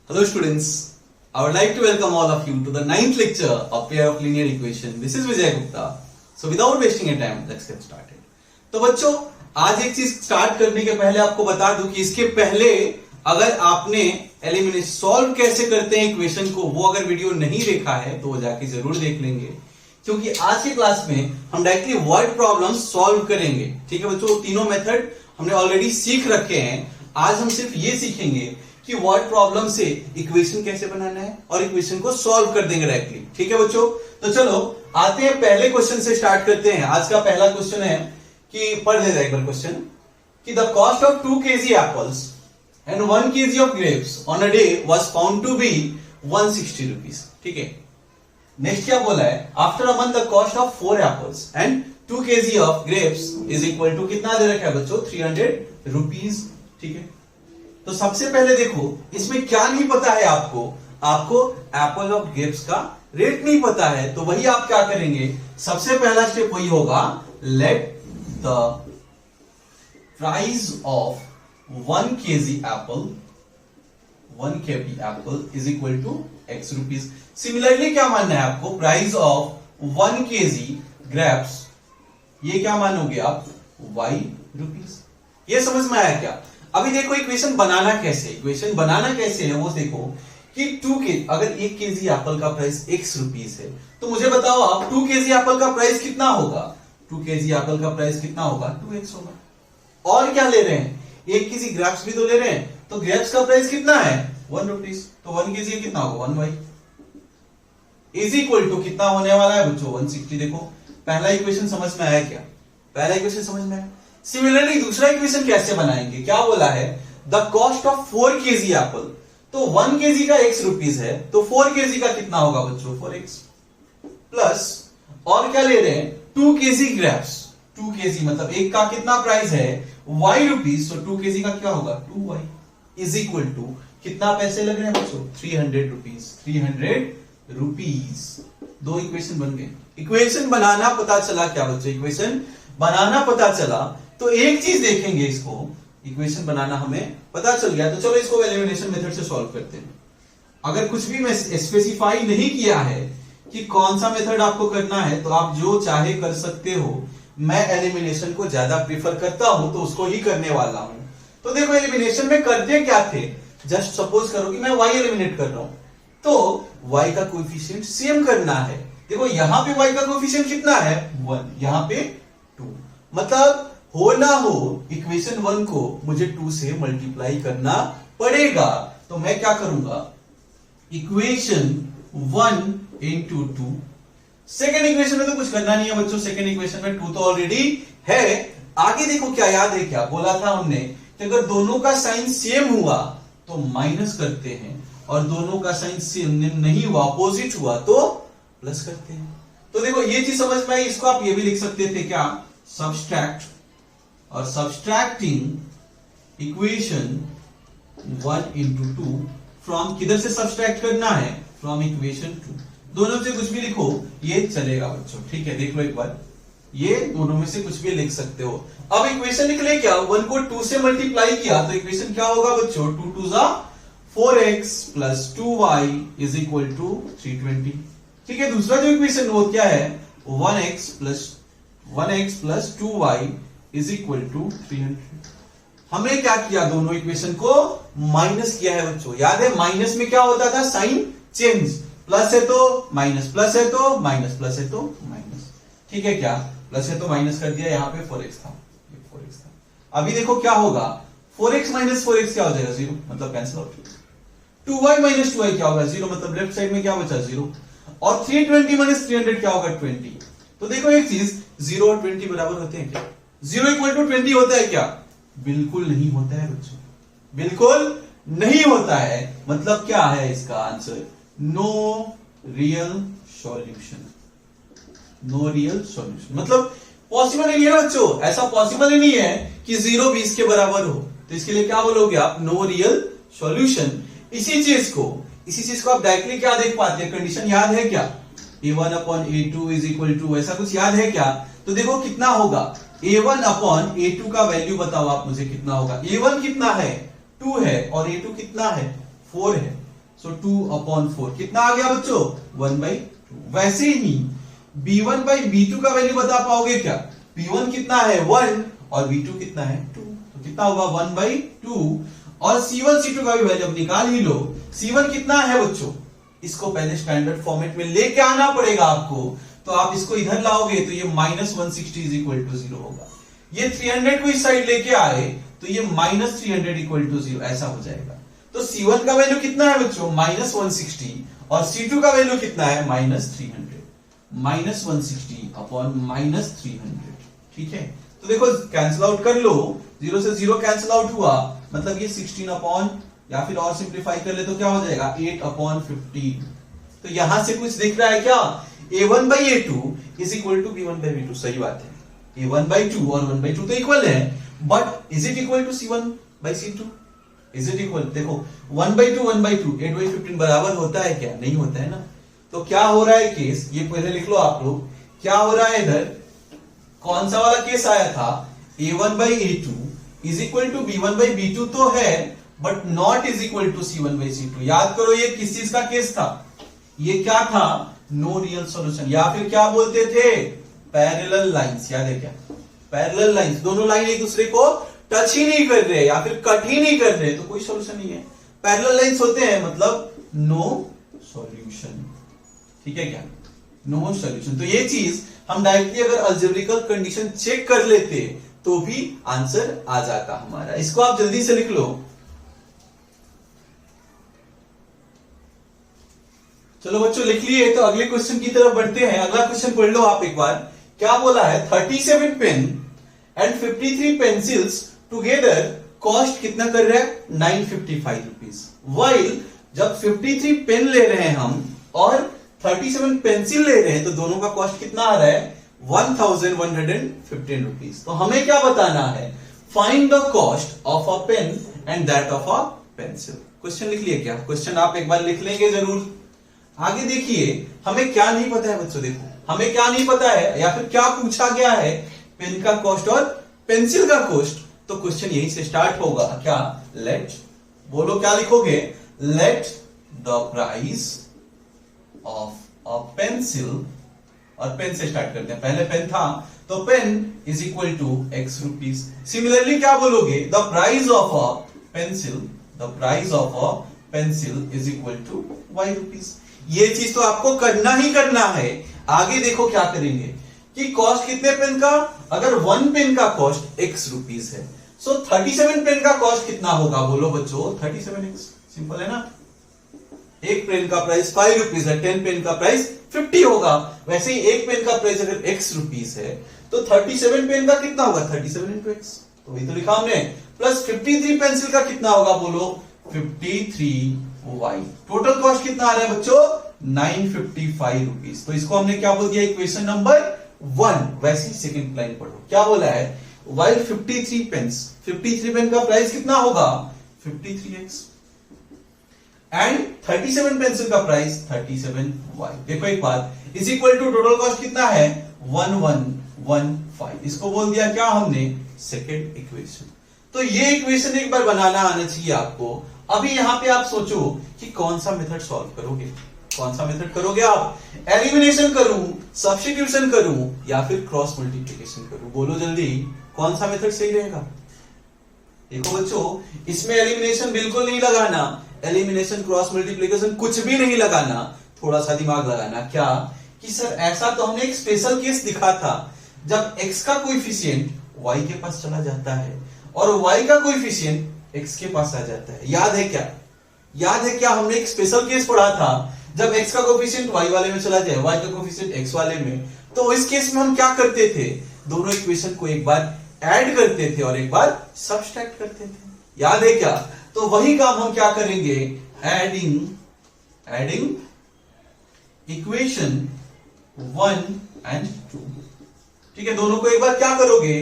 Hello students, I would like to welcome all of you to the 9th lecture of pair of linear equation. This is Vijay Gupta. So without wasting your time, let's get started. तो बच्चों, आज एक चीज start करने के पहले आपको बता दूं कि इसके पहले अगर आपने एलिमिनेट सॉल्व कैसे करते हैं इक्वेशन को, वो अगर वीडियो नहीं देखा है तो वो जाके जरूर देख लेंगे, क्योंकि आज के क्लास में हम डायरेक्टली वर्ड प्रॉब्लम सॉल्व करेंगे। ठीक है बच्चों, तीनों मेथड हमने ऑलरेडी सीख रखे हैं। आज हम सिर्फ ये सीखेंगे कि वर्ड प्रॉब्लम से इक्वेशन कैसे बनाना है और इक्वेशन को सॉल्व कर देंगे डायरेक्टली। ठीक है बच्चों, तो चलो आते हैं पहले क्वेश्चन से स्टार्ट करते हैं। आज का पहला क्वेश्चन है कि पढ़ लेते हैं एक बार क्वेश्चन कि the cost of 2 kg apples and 1 kg of grapes on a day was found to be 160 rupees. ठीक है, नेक्स्ट क्या बोला है, after a month the cost of 4 apples and 2 kg of grapes is equal to कितना दे रखा है बच्चों, 300 रुपीज। ठीक है, तो सबसे पहले देखो इसमें क्या नहीं पता है आपको एप्पल ऑफ ग्रेप्स का रेट नहीं पता है, तो वही आप क्या करेंगे, सबसे पहला स्टेप वही होगा, let the price of 1 kg apple is equal to x rupees. Similarly क्या मानना है आपको, प्राइस ऑफ 1 kg ग्रेप्स, ये क्या मानोगे आप, y रुपीज। ये समझ में आया क्या? अभी देखो इक्वेशन बनाना कैसे है वो देखो कि 2 के अगर 1 kg एप्पल का प्राइस x रुपीज है, तो मुझे बताओ आप 2 kg एप्पल का प्राइस कितना होगा, 2 kg एप्पल का प्राइस कितना होगा, 2x होगा। और क्या ले रहे हैं, 1 kg ग्रेप्स भी तो ले रहे हैं, तो ग्रेप्स का प्राइस कितना है, 1 रुपीज, तो 1 kg कितना होगा, 1y इज इक्वल टू कितना होने वाला है बच्चों, 160। देखो पहला इक्वेशन समझ में आया क्या, पहला इक्वेशन समझ में आया। सिमिलरली दूसरा इक्वेशन कैसे बनाएंगे, क्या बोला है, the cost of 4 kg Apple, तो 1 kg का x रुपीज है, तो 4 kg का कितना होगा बच्चों, 4x प्लस, और क्या ले रहे हैं, 2 kg ग्रेप्स, 2 kg मतलब एक का कितना प्राइस है, y रुपीज, तो 2 kg का क्या होगा, 2y इज इक्वल टू कितना पैसे लग रहे हैं बच्चों, 300 रुपीज, 300 रुपीज। दो इक्वेशन बन गए। इक्वेशन बनाना पता चला क्या बच्चों, इक्वेशन बनाना पता चला, तो एक चीज देखेंगे, इसको इक्वेशन बनाना हमें पता चल गया, तो चलो इसको एलिमिनेशन मेथड से सॉल्व करते हैं। अगर कुछ भी मैं स्पेसिफाई नहीं किया है कि कौन सा मेथड आपको करना है, तो आप जो चाहे कर सकते हो। मैं एलिमिनेशन को ज्यादा प्रीफर करता हूं, तो उसको ही करने वाला हूं। तो देखो एलिमिनेशन में करते क्या थे, जस्ट सपोज करो कि मैं y एलिमिनेट कर रहा हूं, तो y का कोएफिशिएंट सेम करना है। देखो यहां पे y का कोएफिशिएंट कितना है, 1, यहां पे 2, मतलब हो ना हो इक्वेशन 1 को मुझे 2 से मल्टीप्लाई करना पड़ेगा। तो मैं क्या करूंगा, इक्वेशन 1 इंटू 2, सेकेंड इक्वेशन में तो कुछ करना नहीं है बच्चों, सेकेंड इक्वेशन में 2 तो ऑलरेडी है। आगे देखो क्या याद है, क्या बोला था हमने कि अगर दोनों का साइन सेम हुआ तो माइनस करते हैं, और दोनों का साइन सेम नहीं हुआ, अपोजिट हुआ, तो प्लस करते हैं। तो देखो ये चीज समझ में आई। इसको आप ये भी लिख सकते थे क्या, सब्सट्रैक्ट, और सब्सट्रैक्टिंग इक्वेशन 1 इंटू 2 फ्रॉम, किधर से सब्सट्रैक्ट करना है, फ्रॉम इक्वेशन 2। दोनों से कुछ भी लिखो ये चलेगा बच्चों। ठीक है, देख लो एक बार, ये दोनों में से कुछ भी लिख सकते हो। अब इक्वेशन निकले क्या, 1 को 2 से मल्टीप्लाई किया, तो इक्वेशन क्या होगा बच्चों, 2 2 जा 4x plus 2y is equal to 320। ठीक है, दूसरा जो इक्वेशन वो क्या है, 1x plus 2y is equal to 300। हमने क्या किया, दोनों इक्वेशन को माइनस किया है बच्चों। याद है माइनस में क्या होता था, साइन चेंज, प्लस है तो माइनस, प्लस है तो माइनस, प्लस है तो माइनस। ठीक है, क्या प्लस है तो माइनस कर दिया, यहाँ पे 4x था, 4x था। अभी देखो क्या होगा, 4x माइनस 4x क्या हो जाएगा, 0, मतलब cancel out. 2y minus 2y क्या होगा, 0, मतलब लेफ्ट साइड में क्या बचा, 0, और 320 माइनस 300 क्या होगा, 20। तो देखो एक चीज, 0 और 20 बराबर होते हैं क्या, 0 इक्वल टू 20 होता है क्या, बिल्कुल नहीं होता है बच्चों, बिल्कुल नहीं होता है। मतलब क्या है इसका answer, no real solution, no real solution, मतलब पॉसिबल ही नहीं है बच्चों, ऐसा पॉसिबल ही नहीं है कि 0 20 के बराबर हो। तो इसके लिए क्या बोलोगे आप, नो रियल सॉल्यूशन। इसी चीज को आप डायरेक्टली क्या देख पाते हैं, कंडीशन याद है क्या, a1 upon a2 is equal to, ऐसा कुछ याद है क्या? तो देखो कितना होगा, a1 अपॉन a2 का वैल्यू बताओ आप मुझे कितना होगा। a1 कितना है, 2 है, और a2 कितना है, 4 है। सो 2/4 कितना आ गया बच्चों 1/2। वैसे ही b1/b2 का वैल्यू बता पाओगे क्या? b1 कितना है 1 और b2 कितना है 2, तो कितना होगा 1/2। और c1 c2 का भी वैल्यू अब निकाल ही लो। c1 कितना है बच्चों, इसको पहले स्टैंडर्ड फॉर्मेट में लेके आना पड़ेगा आपको, तो आप इसको इधर लाओगे तो ये -160 इज इक्वल टू 0 होगा। ये 300 को इस साइड लेके आए तो ये -300 इक्वल टू 0 ऐसा हो जाएगा। तो C1 का वैल्यू कितना है बच्चों -160 और C2 का वैल्यू कितना है -300। -160 अपॉन -300, ठीक है। तो देखो कैंसिल आउट कर लो, 0 से 0 कैंसिल आउट हुआ, मतलब ये 16 अपॉन, या फिर और सिंप्लीफाई कर ले तो क्या हो जाएगा 8/15। तो यहां से कुछ दिख रहा है क्या? a1/a2 is equal to b1/b2, सही बात है। a1/2 और 1/2 तो इक्वल है, but is it equal to c1/c2? Is it equal, देखो 1/2 1/2 8/15 बराबर होता है क्या? नहीं होता है ना। तो क्या हो रहा है केस, ये पहले लिख लो आप लोग, क्या हो रहा है इधर, कौन सा वाला केस आया था? a1/a2 is equal to b1/b2 तो है, but not is equal to c1/c2। याद करो ये किस चीज का केस था? ये क्या था? नो रियल सॉल्यूशन, या फिर क्या बोलते थे पैरेलल लाइंस। याद है क्या? पैरेलल लाइंस, दोनों लाइन एक दूसरे को टच ही नहीं कर रहे या फिर कट ही नहीं कर रहे, तो कोई सॉल्यूशन नहीं है। पैरेलल लाइंस होते हैं मतलब नो सॉल्यूशन, ठीक है क्या? No solution. तो ये चीज हम डायरेक्टली अगर अलजेब्रिकल कंडीशन चेक कर लेते तो भी आंसर आ जाता हमारा। इसको आप जल्दी से लिख लो। चलो बच्चों लिख लिए, तो अगले क्वेश्चन की तरफ बढ़ते हैं। अगला क्वेश्चन पढ़ लो आप एक बार। क्या बोला है? 37 pen and 53 pencils together cost कितना कर रहा है 955 रुपीज। वाइल जब 53 पेन ले रहे हैं हम और 37 पेंसिल ले रहे हैं तो दोनों का कॉस्ट कितना आ रहा है 1115 रुपीज। तो हमें क्या बताना है? Find the cost of a pen and that of a pencil. Question लिख लिए क्या? क्वेश्चन आप एक बार लिख लेंगे जरूर। आगे देखिए, हमें क्या नहीं पता है बच्चों, देखो हमें क्या नहीं पता है या फिर क्या पूछा गया है, पेन का कॉस्ट और पेंसिल का कॉस्ट। तो क्वेश्चन यहीं से स्टार्ट होगा क्या? लेट, बोलो क्या लिखोगे? Let the price of a pencil, और पेन से स्टार्ट करते हैं, पहले पेन था तो pen is equal to x rupees. Similarly क्या बोलोगे? The price of a pencil, the price of a pencil is equal to y rupees. ये चीज तो आपको करना ही करना है। आगे देखो क्या करेंगे कि कॉस्ट कितने पेन का, अगर 1 पेन का कॉस्ट x रुपीज है, सो 37 पेन का कॉस्ट कितना होगा? बोलो बच्चों 37x। सिंपल है ना। एक पेन का प्राइस 5 रुपीज है, 10 पेन का प्राइस 50 होगा। वैसे ही एक पेन का प्राइस अगर x रुपीज है तो 37 पेन का कितना होगा 37 इंटू x, तो वही तो लिखा हमने। प्लस 53 पेंसिल का कितना होगा? बोलो 53y। टोटल कॉस्ट कितना आ रहा है बच्चों 955 रुपीज। तो इसको हमने क्या बोल दिया? Equation number 1। वैसे ही सेकंड लाइन पढ़ो, क्या बोला है? while 53 पेन्स, 53 पेन का प्राइस कितना होगा 53x एंड 37 पेंसिल का प्राइस 37y। देखो एक बात, is equal to total cost कितना है 1115। इसको बोल दिया क्या हमने? Second equation. तो ये इक्वेशन एक बार बनाना आना चाहिए आपको। अभी यहां पे आप सोचो कि कौन सा मेथड सॉल्व करोगे, कौन सा मेथड करोगे आप? एलिमिनेशन करूं, सब्स्टिट्यूशन करूं या फिर क्रॉस मल्टीप्लिकेशन करूं? बोलो जल्दी, कौन सा मेथड सही रहेगा? देखो बच्चों, इसमें एलिमिनेशन बिल्कुल नहीं लगाना, एलिमिनेशन क्रॉस मल्टीप्लिकेशन कुछ भी नहीं लगाना। थोड़ा सा दिमाग लगाना, क्या कि सर ऐसा तो हमने एक स्पेशल केस दिखा था जब x का कोएफिशिएंट y के पास चला जाता है और y का कोएफिशिएंट x के पास आ जाता है। याद है क्या? याद है क्या? हमने एक स्पेशल केस पढ़ा था जब x का कोएफिशिएंट y वाले में चला जाए, y का कोएफिशिएंट x वाले में। तो इस केस में हम क्या करते थे? दोनों इक्वेशन को एक बार ऐड करते थे और एक बार सब्सट्रैक्ट करते थे। याद है क्या? तो वही काम हम क्या करेंगे? Adding equation 1 and 2। ठीक है, दोनों को एक बार क्या करोगे?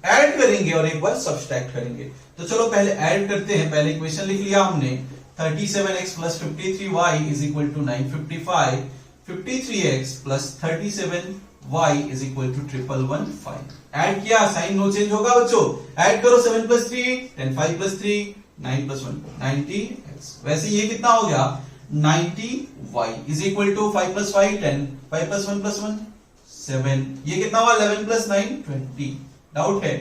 ऐड करेंगे और एक बार सब्सट्रैक्ट करेंगे। तो चलो पहले ऐड करते हैं। पहले इक्वेशन लिख लिया हमने 37x plus 53y is equal to 955, 53x plus 37y is equal to 1115। Add किया, साइन नो चेंज होगा बच्चों। ऐड करो 7 + 3 10, 5 + 3 9 + 1 90x। वैसे ये कितना हो गया 90y is equal to 5 plus 5 10, 5 plus 1 plus 1 7, ये कितना हुआ 11 प्लस 9 20। डाउट है?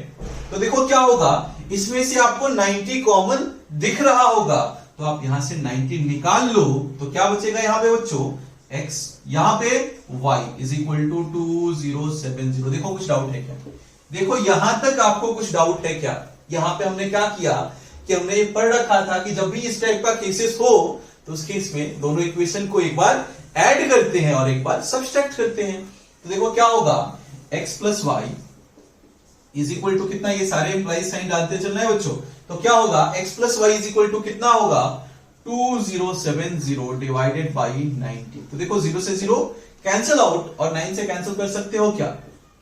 तो देखो क्या होगा, इसमें से आपको 90 कॉमन दिख रहा होगा, तो आप यहां से 90 निकाल लो, तो क्या बचेगा यहां पे बच्चों x, यहां पे y इज इक्वल टू 2070। देखो कुछ डाउट है क्या? देखो यहां तक आपको कुछ डाउट है क्या? यहां पे हमने क्या किया कि हमने ये पढ़ रखा था कि जब भी इस टाइप का केसेस हो तो उस केस में दोनों इक्वेशन को एक बार ऐड करते हैं और एक बार सब्सट्रैक्ट करते हैं। तो देखो क्या होगा, x plus Y is equal to कितना, ये सारे इंप्लाइज साइन डालते चलना है बच्चों, तो क्या होगा x plus Y is equal to कितना होगा 2070 डिवाइडेड बाई 90। तो देखो 0 से 0 कैंसिल आउट और 9 से कैंसिल कर सकते हो क्या?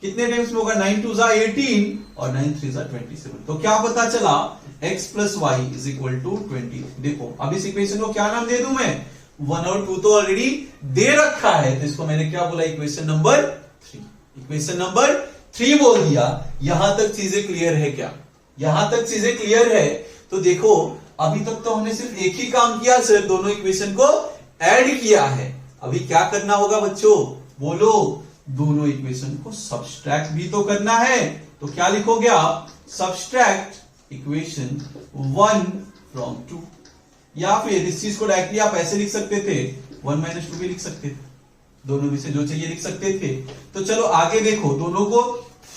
कितने टाइम्स में होगा, 9 2 18 और 9 3 27। तो क्या पता चला x plus Y is equal to 20। देखो अब इस इक्वेशन को क्या नाम दे दूं मैं, 1 और 2 तो ऑलरेडी दे रखा है, तो इसको मैंने क्या बोला, इक्वेशन नंबर 3। इक्वेशन नंबर 3 बोल दिया। यहां तक चीजें क्लियर है क्या? यहां तक चीजें क्लियर है? तो देखो अभी तक तो हमने सिर्फ एक ही काम किया सर, दोनों इक्वेशन को ऐड किया है। अभी क्या करना होगा बच्चों, बोलो, दोनों इक्वेशन को सब्सट्रैक्ट भी तो करना है। तो क्या लिखोगे आप, सब्सट्रैक्ट इक्वेशन 1 फ्रॉम 2, या फिर इस चीज को डायरेक्टली आप ऐसे लिख सकते थे, 1 माइनस 2 भी लिख सकते थे, दोनों में से जो चाहिए लिख सकते थे। तो चलो आगे देखो, दोनों को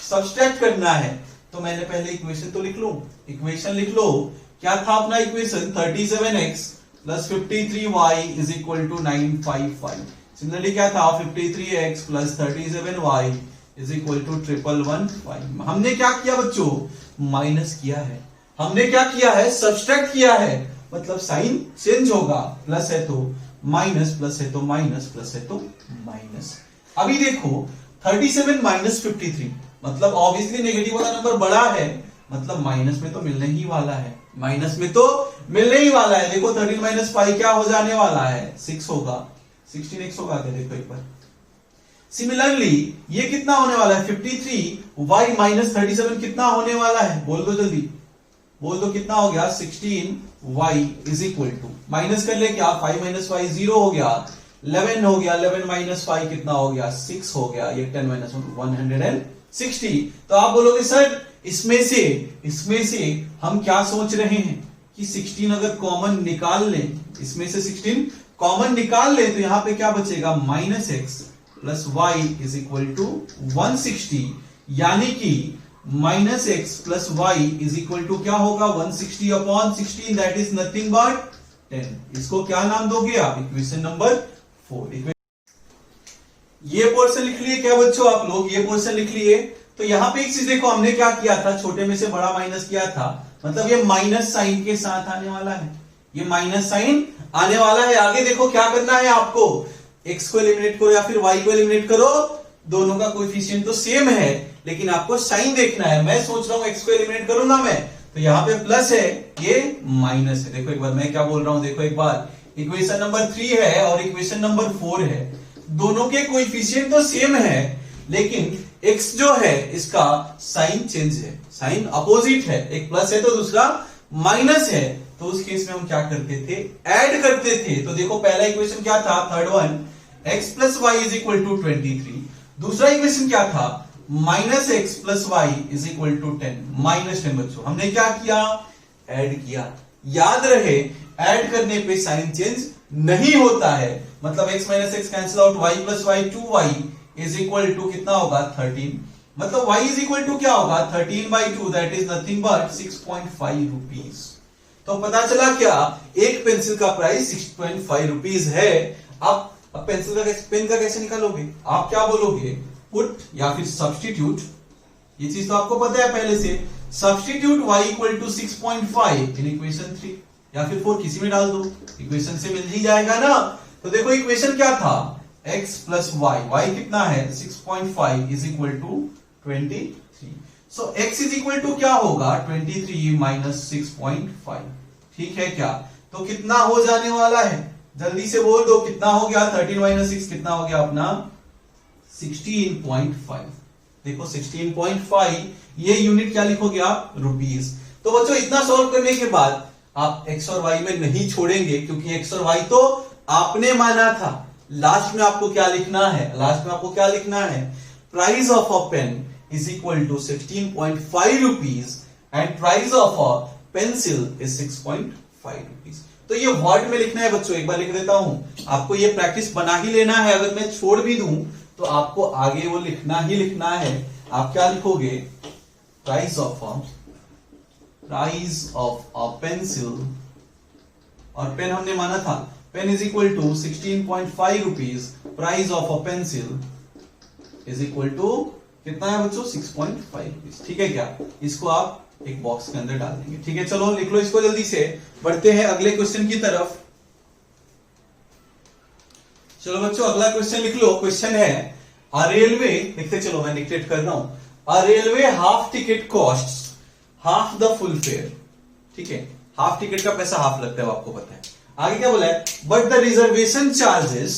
सब्सट्रैक्ट करना है, तो मैंने पहले इक्वेशन तो लिख लो, इक्वेशन लिख लो। क्या था अपना equation, 37x plus 53y is equal to 955। Similarly क्या था, 53x plus 37y is equal to 1115। हमने क्या किया बच्चों, माइनस किया है। हमने क्या किया है, सब्सट्रैक्ट किया है, मतलब साइन चेंज होगा, प्लस है तो माइनस, प्लस है तो माइनस, प्लस है तो माइनस। अभी देखो 37 माइनस 53, मतलब ऑब्वियसली नेगेटिव वाला नंबर बड़ा है, मतलब माइनस में तो मिलने ही वाला है, माइनस में तो मिलने ही वाला है। देखो 13 माइनस 5 क्या हो जाने वाला है, 6 होगा, 16x होगा क्या, देखो एक बार। सिमिलरली ये कितना होने वाला है, 53y माइनस 37 कितना होने वाला है, बोल दो जल्दी, बोल दो कितना हो गया, 16y is equal to, minus कर ले क्या, 5 माइनस 5 0 हो गया, 11 हो गया, 11 माइनस 5 कितना हो गया, 6 हो गया, ये 10 माइनस 160। तो आप बोलोगे सर इसमें से हम क्या सोच रहे हैं कि 16 अगर कॉमन निकाल लें, इसमें से 16 कॉमन निकाल लें, तो यहां पे क्या बचेगा, minus X plus Y is equal to 160, यानी कि minus X plus Y is equal to क्या होगा, 160 upon 16, that is nothing but 10। इसको क्या नाम दोगे आप, इक्वेशन नंबर 4। ये पोर्शन लिख लिए क्या बच्चों आप लोग, ये पोर्शन लिख लिए। तो यहां पे एक चीज देखो, हमने क्या किया था, छोटे में से बड़ा माइनस किया था, मतलब ये माइनस साइन के साथ आने वाला है, ये माइनस साइन आने वाला है। आगे देखो क्या करना है आपको, x को एलिमिनेट करो या फिर y को एलिमिनेट करो, दोनों का कोएफिशिएंट तो सेम है, लेकिन आपको साइन देखना है। मैं सोच रहा हूं x को एलिमिनेट करूंगा मैं, तो यहां पे प्लस है, ये माइनस है। देखो एक बार मैं क्या बोल रहा हूं, देखो एक बार, इक्वेशन नंबर 3 है और इक्वेशन नंबर 4 है, दोनों के कोएफिशिएंट तो सेम है, लेकिन x जो है इसका साइन चेंज है, साइन अपोजिट है, एक प्लस है तो दूसरा माइनस है। तो उस केस में हम क्या करते थे, ऐड करते थे। तो देखो पहला इक्वेशन क्या था, third one, x plus Y is equal to 23। दूसरा इक्वेशन क्या था, minus X plus Y is equal to 10, minus 10। बच्चों हमने क्या किया, ऐड किया। याद रहे ऐड करने पे साइन चेंज नहीं होता है, मतलब x minus X cancel out, y plus Y 2y is equal to कितना होगा 13, मतलब y इज इक्वल टू क्या होगा 13/2, that is nothing but 6.5 rupees. तो पता चला क्या, एक पेंसिल का प्राइस 6.5 रुपीज है। अब पेंसिल का पेन का कैसे निकालोगे, आप क्या बोलोगे, पुट या फिर सब्स्टिट्यूट, ये चीज तो आपको पता है पहले से, substitute y equal to 6.5 in equation 3 या फिर 4, किसी में डाल दो, इक्वेशन से मिल ही जाएगा ना। तो देखो इक्वेशन क्या था, x प्लस वाई, वाई कितना है 6.5 is equal to 23। So x is equal to क्या होगा 23 माइनस 6.5, ठीक है क्या। तो कितना हो जाने वाला है, जल्दी से बोल दो, कितना हो गया 13 माइनस 6 कितना हो गया अपना 16.5। देखो 16.5, ये यूनिट क्या लिखोगे आप, रुपीज। तो बच्चों इतना सॉल्व करने के बाद आप x और y में नहीं छोड़ेंगे, क्योंकि x और y तो आपने माना था, लास्ट में आपको क्या लिखना है, लास्ट में आपको क्या लिखना है, price of a pen is equal to 16.5 rupees and price of a pencil is 6.5 rupees. तो ये वर्ड में लिखना है बच्चों, एक बार लिख देता हूं, आपको ये प्रैक्टिस बना ही लेना है। अगर मैं छोड़ भी दूं तो आपको आगे वो लिखना ही लिखना है। आप क्या लिखोगे, प्राइस ऑफ अ पेंसिल, और पेन हमने माना था, pen is equal to 16.5 rupees, price of a pencil is equal to कितना है बच्चों, 6.5 रुपीज। ठीक है क्या, इसको आप एक बॉक्स के अंदर डाल देंगे। ठीक है, चलो लिख लो इसको जल्दी से, बढ़ते हैं अगले क्वेश्चन की तरफ। चलो बच्चों अगला क्वेश्चन लिख लो। क्वेश्चन है अ रेलवे, लिखते चलो, मैं डिक्टेट कर रहा हूं, a railway half ticket cost half the full fare. ठीक है, हाफ टिकट का पैसा हाफ लगता है, वो आपको पता है। आगे क्या बोला है, बट द रिजर्वेशन चार्जेस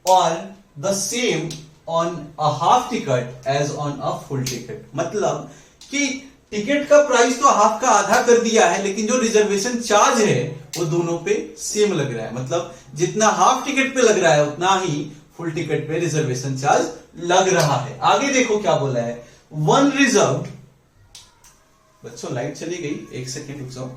और the same on a half ticket as on a full ticket. मतलब कि टिकट का प्राइस तो हाफ का आधा कर दिया है, लेकिन जो रिजर्वेशन चार्ज है वो दोनों पे सेम लग रहा है। मतलब जितना हाफ टिकट पे लग रहा है उतना ही फुल टिकट पे रिजर्वेशन चार्ज लग रहा है। आगे देखो क्या बोला है, वन रिजर्व्ड, बच्चों लाइट चली गई, एक सेकेंड रुक जाओ।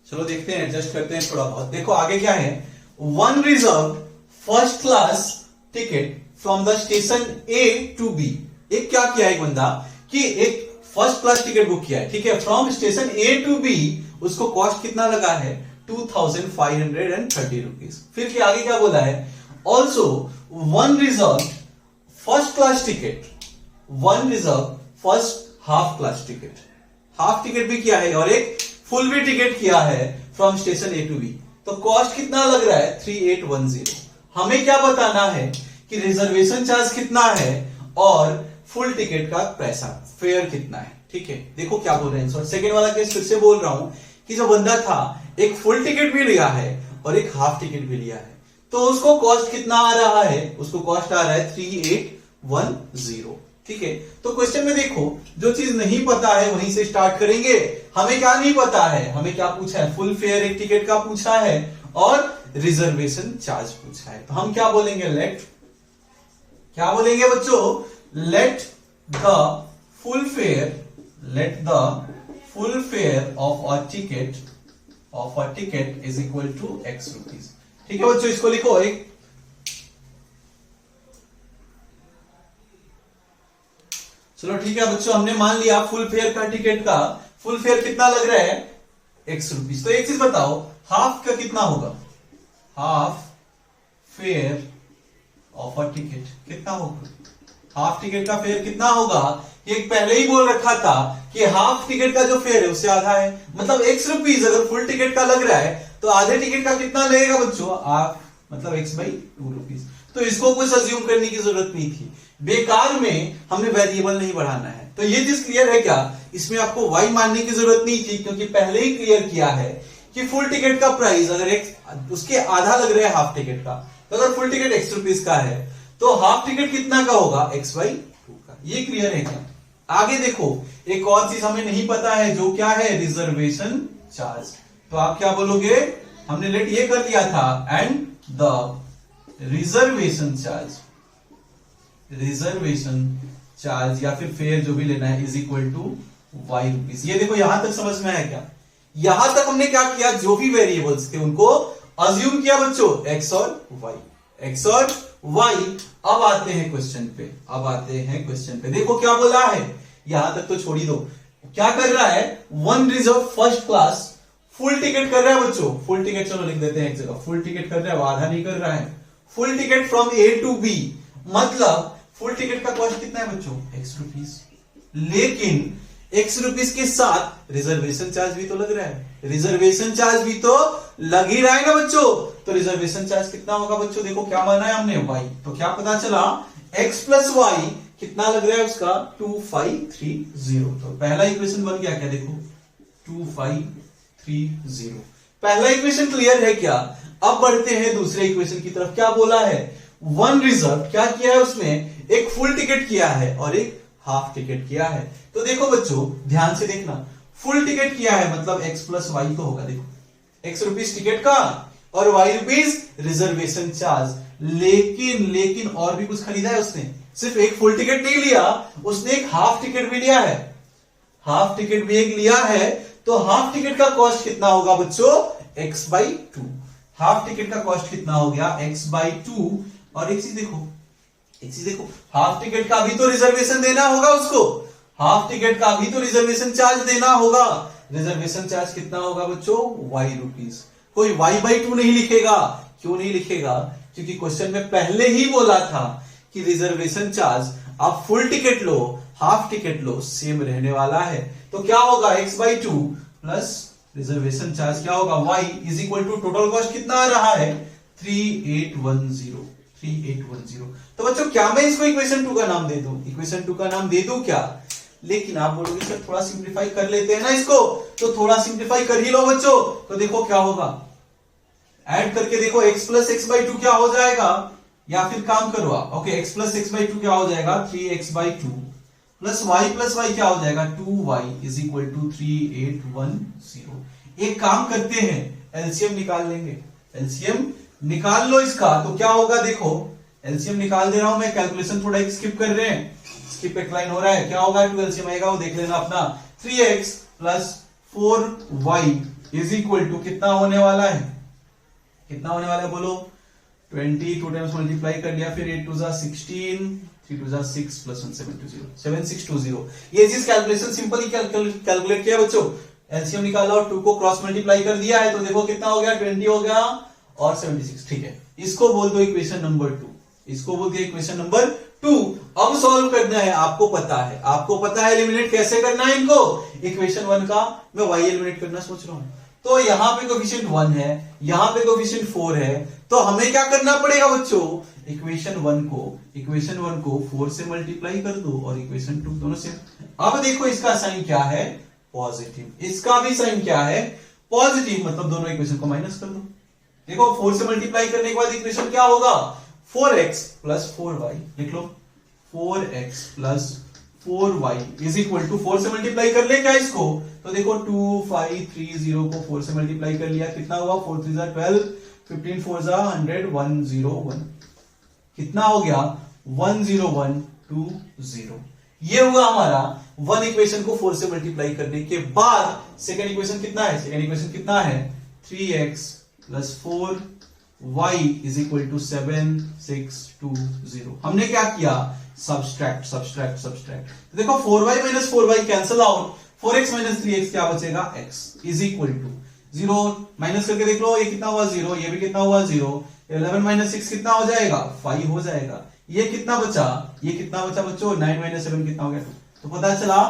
चलो देखते हैं, एडजस्ट करते हैं थोड़ा बहुत। देखो आगे क्या है, one reserve first class ticket from the station A to B. एक क्या किया एक बंदा कि एक फर्स्ट क्लास टिकट बुक किया है, ठीक है, from station A to B. उसको कॉस्ट कितना लगा है, 2530 रुपीज। फिर के आगे क्या बोला है, also one reserve first class ticket, one reserve first half class ticket, half ticket भी किया है और एक फुल भी टिकट किया है from station A to B. तो कॉस्ट कितना लग रहा है, 3810। हमें क्या बताना है कि रिजर्वेशन चार्ज कितना है और फुल टिकट का पैसा फेयर कितना है। ठीक है, देखो क्या बोल रहे हैं। सेकंड वाला केस फिर से बोल रहा हूं कि जो बंदा था एक फुल टिकट भी लिया है और एक हाफ टिकट भी लिया है, तो उसको कॉस्ट कितना आ रहा है, उसको कॉस्ट आ रहा है 3810। ठीक है, तो क्वेश्चन में देखो जो चीज नहीं पता है वहीं से स्टार्ट करेंगे। हमें क्या नहीं पता है, हमें क्या पूछा है, फुल फेयर एक टिकट का पूछा है और रिजर्वेशन चार्ज पूछा है। तो हम क्या बोलेंगे, लेट, क्या बोलेंगे बच्चों, let the full fare of a ticket is equal to X rupees. ठीक है बच्चों, इसको लिखो एक, चलो ठीक है बच्चों, हमने मान लिया फुल फेयर का टिकट का फुल फेयर कितना लग रहा है, एक्स रुपीज। तो एक चीज बताओ, हाफ का कितना होगा, half fair of a ticket कितना होगा, हाफ टिकट का फेयर कितना होगा। ये पहले ही बोल रखा था कि हाफ टिकट का जो फेयर है उससे आधा है, मतलब एक्स रुपीज। अगर फुल टिकट का लग रहा है तो आधे टिकट का कितना लगेगा बच्चों, हाफ, मतलब एक्स बाई 2 रुपीज। तो इसको कुछ अज्यूम करने की जरूरत नहीं थी, बेकार में हमने वेरिएबल नहीं बढ़ाना है। तो ये चीज क्लियर है क्या, इसमें आपको y मानने की जरूरत नहीं थी, क्योंकि पहले ही क्लियर किया है कि फुल टिकट का प्राइस अगर एक उसके आधा लग रहा है हाफ टिकट का, तो अगर फुल टिकट एक्स रुपीज का है तो हाफ टिकट कितना का होगा, एक्स बाई 2 का। ये क्लियर है क्या। आगे देखो एक और चीज हमें नहीं पता है, जो क्या है, रिजर्वेशन चार्ज। तो आप क्या बोलोगे, हमने लेट ये कर दिया था, एंड द रिजर्वेशन चार्ज या फिर फेयर जो भी लेना है is equal to Y rupees. ये देखो यहां तक समझ में आया क्या, यहां तक हमने क्या किया, जो भी वेरिएबल्स थे उनको अज्यूम किया बच्चों, एक्स और वाई। अब आते हैं क्वेश्चन पे, देखो क्या बोला है, यहां तक तो छोड़ ही दो। क्या कर रहा है, one reserve first class full ticket कर रहा है बच्चों, फुल टिकट चलो लिख देते हैं एक जगह, फुल टिकट कर रहा है, वो आधा नहीं कर रहा है, full ticket from A to B. मतलब फुल टिकट का कॉस्ट कितना है बच्चों, एक्स रुपीज। लेकिन एक्स रुपीज के साथ रिजर्वेशन चार्ज भी तो लग रहा है, रिजर्वेशन चार्ज भी तो लग ही रहा है ना बच्चों। तो रिजर्वेशन चार्ज कितना होगा बच्चों, देखो क्या माना है हमने, वाई। तो क्या पता चला, एक्स प्लस वाई कितना लग रहा है उसका, 2530। तो पहला इक्वेशन बन गया क्या, देखो 2530। पहला इक्वेशन क्लियर है क्या। अब बढ़ते हैं दूसरे इक्वेशन की तरफ। क्या बोला है, वन रिजर्व क्या किया है उसमें, एक फुल टिकट किया है और एक हाफ टिकट किया है। तो देखो बच्चों ध्यान से देखना, फुल टिकट किया है मतलब x प्लस वाई तो होगा, देखो x रुपीज टिकट का और y रुपीज रिजर्वेशन चार्ज। लेकिन और भी कुछ खरीदा है उसने, सिर्फ एक फुल टिकट नहीं लिया, उसने एक हाफ टिकट भी लिया है, हाफ टिकट भी एक लिया है। तो हाफ टिकट का कॉस्ट कितना होगा बच्चों, x/2। हाफ टिकट का कॉस्ट कितना हो गया, x/2। और एक चीज देखो, हाफ टिकट का भी तो रिजर्वेशन देना होगा उसको, हाफ टिकट का भी तो रिजर्वेशन चार्ज देना होगा। रिजर्वेशन चार्ज कितना होगा बच्चों, y रुपीज। कोई y/2 नहीं लिखेगा, क्यों नहीं लिखेगा, क्योंकि क्वेश्चन में पहले ही बोला था कि रिजर्वेशन चार्ज आप फुल टिकट लो हाफ टिकट लो सेम रहने वाला है। तो क्या होगा, x/2 प्लस रिजर्वेशन चार्ज क्या होगा, y is equal to total cost कितना आ रहा है, 3810। तो बच्चों क्या मैं इसको इक्वेशन 2 का नाम दे दूं, इक्वेशन 2 का नाम दे दूं क्या? लेकिन आप बोलोगे सर थोड़ा सिंप्लीफाई कर लेते हैं ना इसको, तो थोड़ा सिंप्लीफाई कर ही लो बच्चों। तो देखो क्या होगा, ऐड करके देखो x प्लस x/2 क्या हो जाएगा, या फिर काम करो आप, ओके x प्लस x/2 क्या हो जाएगा, 3x/2 प्लस y क्या हो जाएगा, 2y इज इक्वल टू 3810। एक काम करते हैं, एलसीएम निकाल लेंगे, एलसीएम निकाल लो इसका। तो क्या होगा देखो, एलसीएम निकाल दे रहा हूं मैं, कैलकुलेशन थोड़ा एक स्किप कर रहे हैं, स्किप एक लाइन हो रहा है। क्या होगा, 2 एलसीएम आएगा वो देख लेना अपना, 3x plus 4y is equal to कितना होने वाला है, कितना होने वाला है बोलो, 20 2 टाइम्स मल्टीप्लाई कर लिया, फिर 8 2 16 3 2 6 प्लस 1 7620। ये चीज कैलकुलेशन सिंपल ही कैलकुलेट किया बच्चों, एलसीएम निकाला और 2 को क्रॉस मल्टीप्लाई कर दिया है। तो देखो कितना हो गया, 20 हो गया और 76, ठीक है। इसको बोल दो इक्वेशन नंबर 2, इसको बोल दिया इक्वेशन नंबर 2। अब सॉल्व करना है, आपको पता है एलिमिनेट कैसे करना है इनको। इक्वेशन 1 का मैं y एलिमिनेट करना सोच रहा हूं, तो यहां पे कोएफिशिएंट 1 है, यहां पे कोएफिशिएंट 4 है, तो हमें क्या करना पड़ेगा बच्चों, इक्वेशन 1 को 4 से मल्टीप्लाई कर दो और इक्वेशन 2 दोनों से। अब देखो इसका साइन क्या है, पॉजिटिव, इसका भी साइन क्या है, पॉजिटिव, मतलब दोनों इक्वेशन को माइनस कर दो। देखो 4 से मल्टीप्लाई करने के बाद इक्वेशन क्या होगा, 4x प्लस 4y, लिख लो 4x plus 4y is equal to 4 से मल्टीप्लाई कर ले क्या इसको, तो देखो 2530 को 4 से मल्टीप्लाई कर लिया, कितना हुआ, 4 3 12 15 4 100 101, कितना हो गया 10120। ये हुआ हमारा 1 इक्वेशन को 4 से मल्टीप्लाई करने के बाद। सेकंड इक्वेशन कितना है, सेकंड इक्वेशन कितना है, 3x plus 4y is equal to 7620। हमने क्या किया, सब्सट्रैक्ट। तो देखो 4y minus 4y cancel out, 4x minus 3x क्या बचेगा, x is equal to 0 minus करके देख लो, ये कितना हुआ 0, ये भी कितना हुआ 0, 11 माइनस 6 कितना हो जाएगा, 5 हो जाएगा। ये कितना बचा, ये कितना बचा बच्चों, 9 माइनस 7 कितना हो गया 2। तो पता चला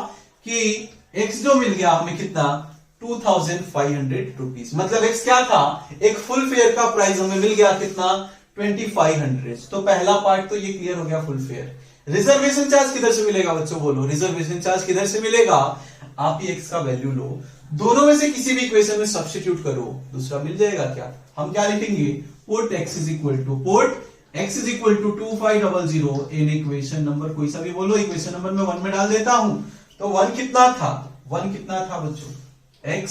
कि x जो मिल गया हमें कितना, 2500 रुपीज। मतलब x क्या था, एक फुल फेयर का प्राइस हमें मिल गया कितना, 2500। तो पहला पार्ट तो ये क्लियर हो गया, फुल फेयर। रिजर्वेशन चार्ज किधर से मिलेगा बच्चों, बोलो रिजर्वेशन चार्ज किधर से मिलेगा, आप ही x का वैल्यू लो, दोनों में से किसी भी इक्वेशन में सब्स्टिट्यूट करो, दूसरा मिल जाएगा क्या। हम क्या लिखेंगे, put x is equal to 2500 in equation number, कोई सा भी बोलो, इक्वेशन नंबर में 1 में डाल देता हूं। तो 1 कितना था बच्चों, x,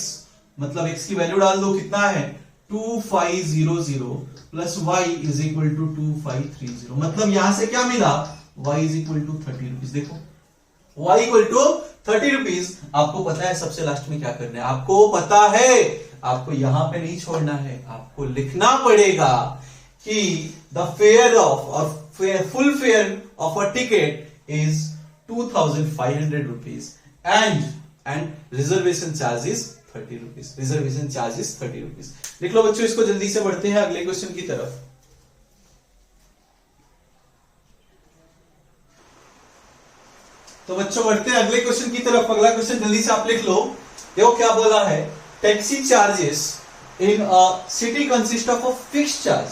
मतलब x की वैल्यू डाल दो, कितना है 2500 plus y is equal to 2530। मतलब यहां से क्या मिला, y is equal to 30 rupees. देखो y इक्वल टू 30 रुपीज। आपको पता है सबसे लास्ट में क्या करना है, आपको पता है, आपको यहां पे नहीं छोड़ना है, आपको लिखना पड़ेगा कि द फेयर ऑफ और full fare of a ticket is 2500 rupees and reservation charge is 30 rupees, reservation charge is 30 rupees. लिख लो बच्चों इसको, जल्दी से बढ़ते हैं अगले क्वेश्चन की तरफ। तो बच्चों बढ़ते हैं अगले क्वेश्चन की तरफ। अगला क्वेश्चन जल्दी से आप लिख लो। देखो क्या बोला है, taxi charges in a city consist of a fixed charge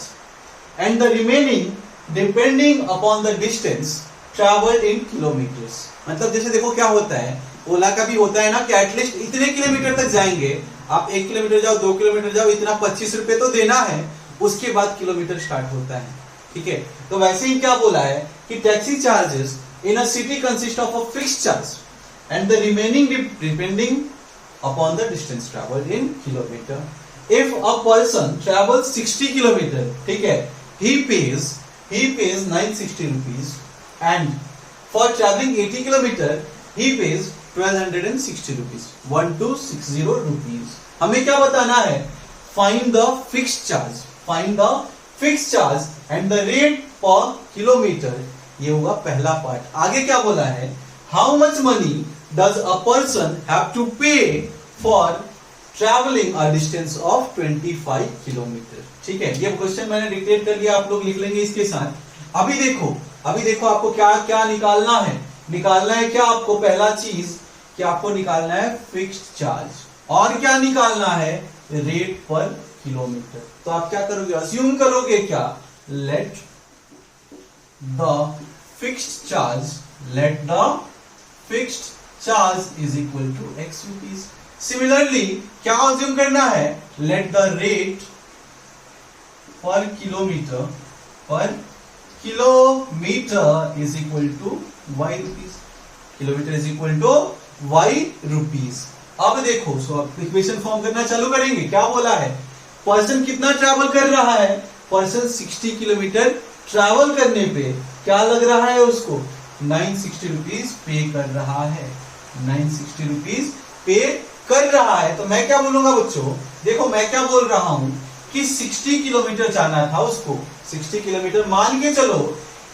and the remaining depending upon the distance travelled in kilometres. मतलब जैसे देखो क्या होता है, ओला का भी होता है ना कि एटलीस्ट इतने किलोमीटर तक जाएंगे, आप 1 किलोमीटर जाओ 2 किलोमीटर जाओ, इतना 25 रुपए तो देना है, उसके बाद किलोमीटर स्टार्ट होता है, ठीक है। तो वैसे ही क्या बोला है कि taxi charges in a city consists of a fixed charge and the remaining depending upon the distance traveled in kilometer. If a person travels 60 kilometer, ठीक है, he pays 960 rupees and for traveling 80 kilometer he pays 1260 rupees, 1260 rupees. हमें क्या बताना है? Find the fixed charge, find the fixed charge and the rate per kilometer. ये होगा पहला part. आगे क्या बोला है? How much money does a person have to pay for traveling a distance of 25 kilometre? ठीक है, ये क्वेश्चन मैंने डिक्टेट कर लिया, आप लोग लिख लेंगे इसके साथ. अभी देखो आपको क्या क्या निकालना है. निकालना है क्या आपको? पहला चीज कि आपको निकालना है फिक्स्ड चार्ज, और क्या निकालना है? Rate per kilometre. तो आप क्या करोगे? अज्यूम करोगे क्या? Let the fixed charge is equal to x rupees. Similarly क्या अज्यूम करना है? Let the rate per kilometer is equal to y rupees. Kilometer is equal to y rupees. अब देखो, सो अब इक्वेशन फॉर्म करना चालू करेंगे. क्या बोला है? पर्सन कितना ट्रैवल कर रहा है? पर्सन 60 किलोमीटर ट्रैवल करने पे क्या लग रहा है उसको? 960 रुपीज पे कर रहा है. 960 रुपीज पे कर रहा है. तो मैं क्या बोलूंगा बच्चों? देखो मैं क्या बोल रहा हूं कि 60 किलोमीटर जाना था उसको. 60 किलोमीटर मान के चलो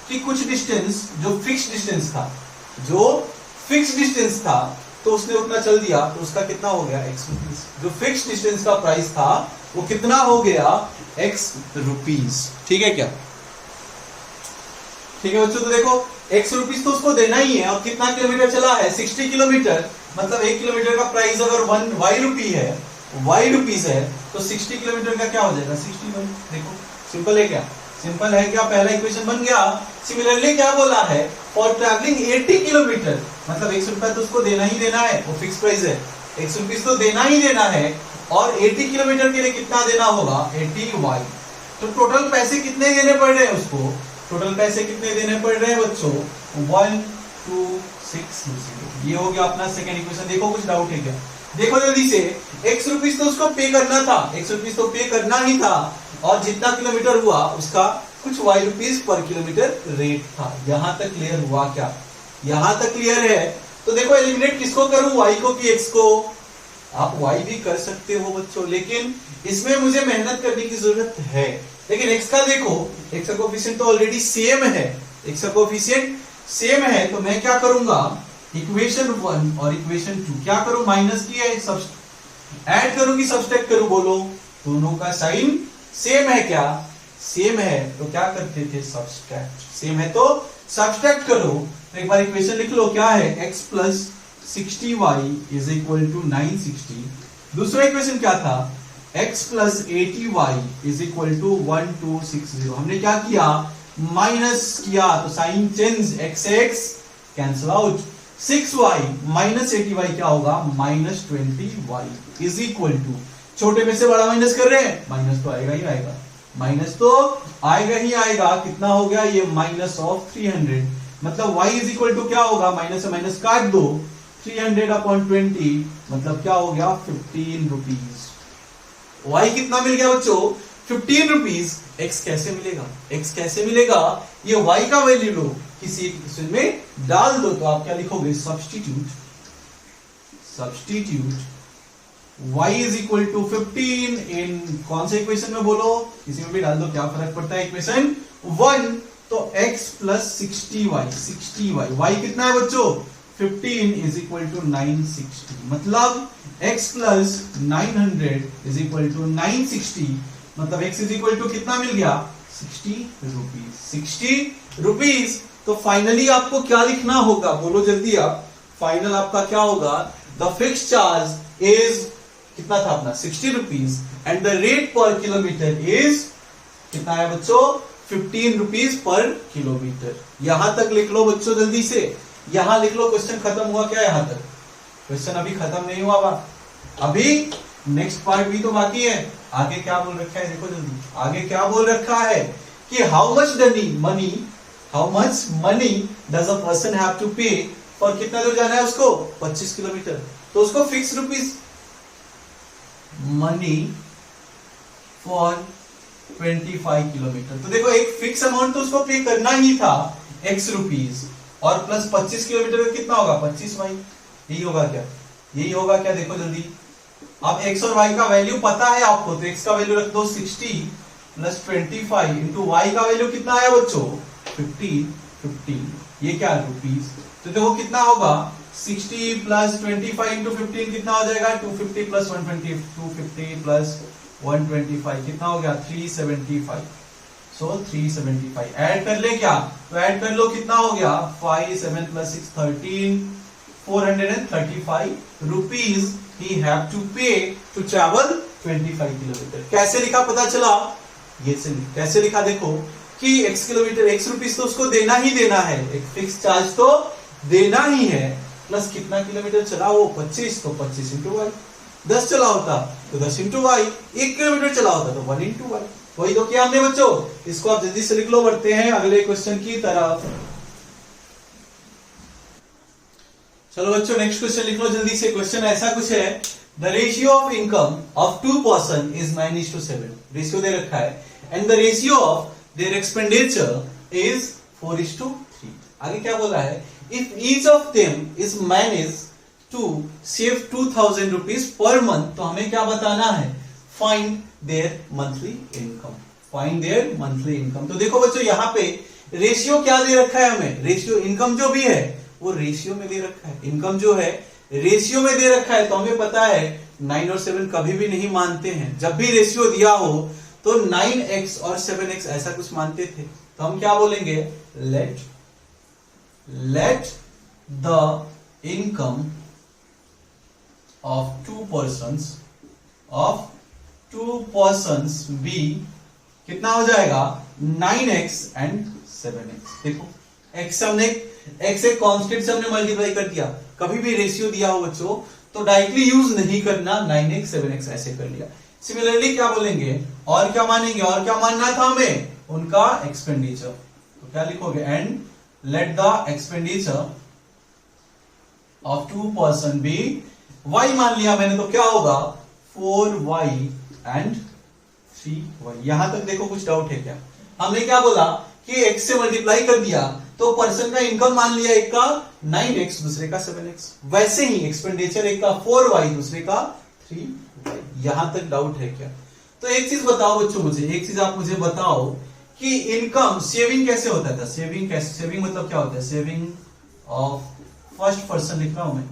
कि कुछ डिस्टेंस जो फिक्स डिस्टेंस था तो उसने उतना चल दिया, तो उसका कितना हो गया? x rupees. जो फिक्स डिस्टेंस का प्राइस था वो कितना हो गया? x rupees. ठीक है क्या? ठीक है बच्चों. तो देखो x रुपीज तो उसको देना ही है. और कितना किलोमीटर चला है? 60 किलोमीटर. मतलब 1 किलोमीटर का प्राइस अगर y रुपीज है तो 60 किलोमीटर का क्या हो जाएगा? 61. देखो सिंपल है क्या? सिंपल है क्या? पहला इक्वेशन बन गया. सिमिलरली क्या बोला है? फॉर ट्रैवलिंग 80 किलोमीटर, मतलब 100 रुपया तो उसको देना ही देना है, वो फिक्स प्राइस है. 100 रुपीज तो देना ही देना है. और 80 किलोमीटर के लिए कितना देना होगा? 80y. तो टोटल पैसे कितने देने पड़ रहे हैं उसको? टोटल पैसे कितने देने पड़ रहे हैं बच्चों? 1260. ये हो गया अपना सेकेंड इक्वेशन. देखो कुछ डाउट है क्या? देखो जल्दी से. x रुपीज तो उसको पे करना था, x रुपीज तो पे करना ही था, और जितना किलोमीटर हुआ उसका कुछ y rupees per kilometre rate था. यहां तक क्लियर हुआ क्या? यहां तक क्लियर है. तो देखो एलिमिनेट किसको करूं? y को कि x को? आप y भी कर सकते हो बच्चों, लेकिन इसमें मुझे मेहनत करने की जरूरत है. लेकिन x का देखो, x का कोफिशिएंट तो ऑलरेडी सेम है. x का कोफिशिएंट सेम है, तो मैं क्या करूंगा? इक्वेशन 1 और इक्वेशन 2 क्या करूं? माइनस की है, ऐड करूं कि सब्सट्रैक्ट करूं? बोलो. दोनों का साइन सेम है क्या? सेम है. तो क्या करते थे? सब्सट्रैक्ट. सेम है तो सब्सट्रैक्ट करो. तो एक बार इक्वेशन लिख लो. क्या है? x plus 60y is equal to 960. दूसरा इक्वेशन क्या था? x plus 80y is equal to 1260. हमने क्या किया? माइनस किया, तो sign change, x cancel out. 6y minus 80y क्या होगा? Minus 20y is equal to, छोटे में से बड़ा माइनस कर रहे हैं, माइनस तो आएगा ही आएगा. माइनस तो आएगा ही आएगा. कितना हो गया ये? Minus of 300. मतलब y इज इक्वल टू क्या होगा? माइनस से माइनस काट दो. 300 अपॉन 20 मतलब क्या हो गया? 15 रुपीज. y कितना मिल गया बच्चों? 15 रुपीज. x कैसे मिलेगा? x कैसे मिलेगा? ये y का वैल्यू लो, किसी इक्वेशन में डाल दो. तो आप क्या लिखोगे? Substitute y is equal to 15 in कौन से इक्वेशन में? बोलो, किसी में भी डाल दो, क्या फर्क पड़ता है? इक्वेशन 1. तो x प्लस 60y. y कितना है बच्चों? 15 इज इक्वल टू 960. मतलब x plus 900 is equal to 960. मतलब x इज इक्वल टू कितना मिल गया? 60 रुपीज. 60 रुपीज. तो फाइनली आपको क्या लिखना होगा? बोलो जल्दी आप. फाइनल आपका क्या होगा? द फिक्स्ड चार्ज इज कितना था अपना? 60 rupees. And the rate per kilometer is कितना है बच्चों? 15 रुपीज पर किलोमीटर. यहां तक लिख लो बच्चों जल्दी से. यहां लिख लो. क्वेश्चन खत्म हुआ क्या? यहां तक क्वेश्चन अभी खत्म नहीं हुआ. अभी नेक्स्ट पार्ट भी तो बाकी है. आगे क्या बोल रखा है? देखो जल्दी. आगे क्या बोल रखा है कि how much money how much money does a person have to pay for, कितना दूर जाना है उसको 25 किलोमीटर, तो उसको fix rupees, money for 25 kilometer. तो देखो एक फिक्स अमाउंट तो उसको पे करना ही था x रुपीज, और प्लस 25 किलोमीटर का कितना होगा 25 वाई, यही होगा क्या, यही होगा क्या, देखो जल्दी। अब x और y का वैल्यू पता है आपको, तो x का वैल्यू रख दो 60 प्लस 25 इंटू y का वैल्यू कितना आया बच्चों 50, ये क्या रुपीज, तो देखो कितना होगा 60 प्लस 25 इंटू 15 कितना हो जाएगा 250 प्लस 120, 250 प्लस 125 कितना हो गया 375, सो 375 ऐड कर ले क्या, तो ऐड कर लो कितना हो गया 5 7 plus 6 13, 435 rupees he have to pay to travel 25 kilometer. कैसे लिखा पता चला, ये से कैसे लिखा देखो कि x किलोमीटर x रुपीज तो उसको देना ही देना है, एक फिक्स चार्ज तो देना ही है, प्लस कितना किलोमीटर चला वो 25, तो 25 इंटू वाई, 10 चला होता तो 10 इंटू वाई, 1 किलोमीटर चला होता तो 1 इंटू वाई। वही तो किया हमने बच्चों, इसको आप जल्दी से लिख लो, बढ़ते हैं अगले क्वेश्चन की तरफ। चलो बच्चों नेक्स्ट क्वेश्चन लिख लो जल्दी से। क्वेश्चन ऐसा कुछ है, the ratio of income of two person is 9:7, ratio दे रखा है, and the ratio of their expenditure is 4:3। आगे क्या बोला है, if each of them is manage to save 2000 rupees per month, तो हमें क्या बताना है, find their monthly income, find their monthly income. तो देखो बच्चों यहाँ पे रेशियो क्या दे रखा है हमें, रेशियो इनकम जो भी है वो रेशियो में दे रखा है, इनकम जो है रेशियो में दे रखा है, तो हमें पता है 9 और 7 कभी भी नहीं मानते हैं, जब भी रेशियो दिया हो तो 9x और 7x ऐसा कुछ मानते थे, तो हम क्या बोलेंगे, let the income of two persons be, कितना हो जाएगा 9x एंड 7x। देखो x हमने x एक कांस्टेंट से हमने मल्टीप्लाई कर दिया, कभी भी रेशियो दिया हो बच्चों तो डायरेक्टली यूज नहीं करना, 9x 7x ऐसे कर लिया। सिमिलरली क्या बोलेंगे, और क्या मानेंगे, और क्या मानना था हमें, उनका एक्सपेंडिचर, तो क्या लिखोगे, and let the expenditure of two person be, y मान लिया मैंने तो क्या होगा 4y एंड 3y। यहां तक देखो कुछ डाउट है क्या, हमने क्या बोला कि x से मल्टीप्लाई कर दिया तो पर्सन का इनकम मान लिया, एक का 9x दूसरे का 7x, वैसे ही एक्सपेंडिचर एक का 4y दूसरे का 3y। यहां तक डाउट है क्या, तो एक चीज बताओ बच्चों मुझे, एक चीज आप मुझे बताओ कि इनकम सेविंग कैसे होता था, सेविंग कैसे, सेविंग मतलब क्या होता है, सेविंग ऑफ फर्स्ट पर्सन लिख रहा हूं मैं,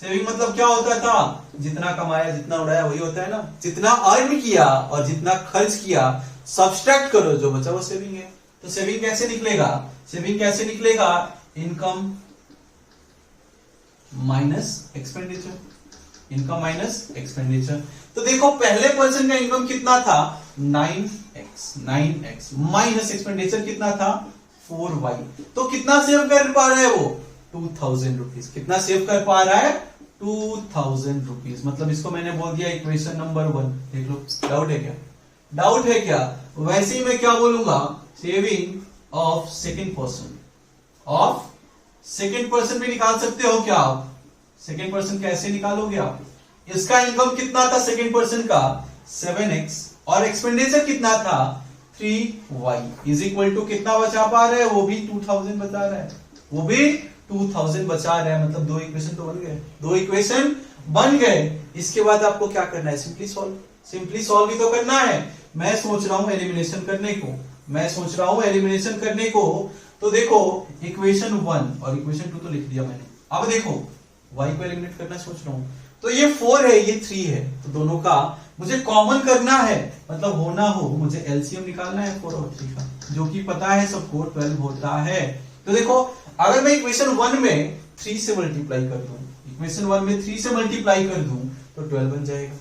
सेविंग मतलब क्या होता था, जितना कमाया जितना उड़ाया वही होता है ना, जितना अर्न किया और जितना खर्च किया सब्सट्रैक्ट करो जो बचा वो सेविंग है। तो सेविंग कैसे निकलेगा, सेविंग कैसे निकलेगा, income minus expenditure, income minus expenditure. तो देखो पहले पर्सन का इनकम कितना था 9x माइनस एक्सपेंडिचर कितना था 4y, तो कितना सेव कर पा रहा है वो 2000 रुपीज, कितना सेव कर पा रहा है 2000 रुपीज, मतलब इसको मैंने बोल दिया इक्वेशन नंबर 1। देख लो डाउट है क्या, डाउट है क्या, वैसे ही मैं क्या बोलूंगा, saving of second person, of second person भी निकाल सकते हो क्या आप, सेकेंड पर्सन कैसे निकालोगे आप, इसका इनकम कितना था सेकेंड पर्सन का 7x और एक्सपेंडिचर कितना था 3y इज इक्वल टू कितना बचा पा रहे हैं, वो भी 2000 बचा रहा है, वो भी 2000 बचा रहा है, मतलब दो इक्वेशन तो बन गए, दो इक्वेशन बन गए। इसके बाद आपको क्या करना है, सिंपली सॉल्व, सिंपली सॉल्व ही तो करना है। मैं सोच रहा हूं एलिमिनेशन करने को, मैं सोच रहा हूं एलिमिनेशन करने को, तो देखो इक्वेशन 1 और इक्वेशन 2 तो लिख दिया मैंने, अब देखो y को एलिमिनेट करना सोच रहा हूं, तो ये 4 है ये 3 है, तो दोनों का मुझे कॉमन करना है, मतलब होना हो, मुझे एलसीएम निकालना है 4 और 3 का, जो कि पता है सबको 12 होता है। तो देखो अगर मैं इक्वेशन 1 में 3 से मल्टीप्लाई कर दूं, इक्वेशन 1 में 3 से मल्टीप्लाई कर दूं तो 12 बन जाएगा,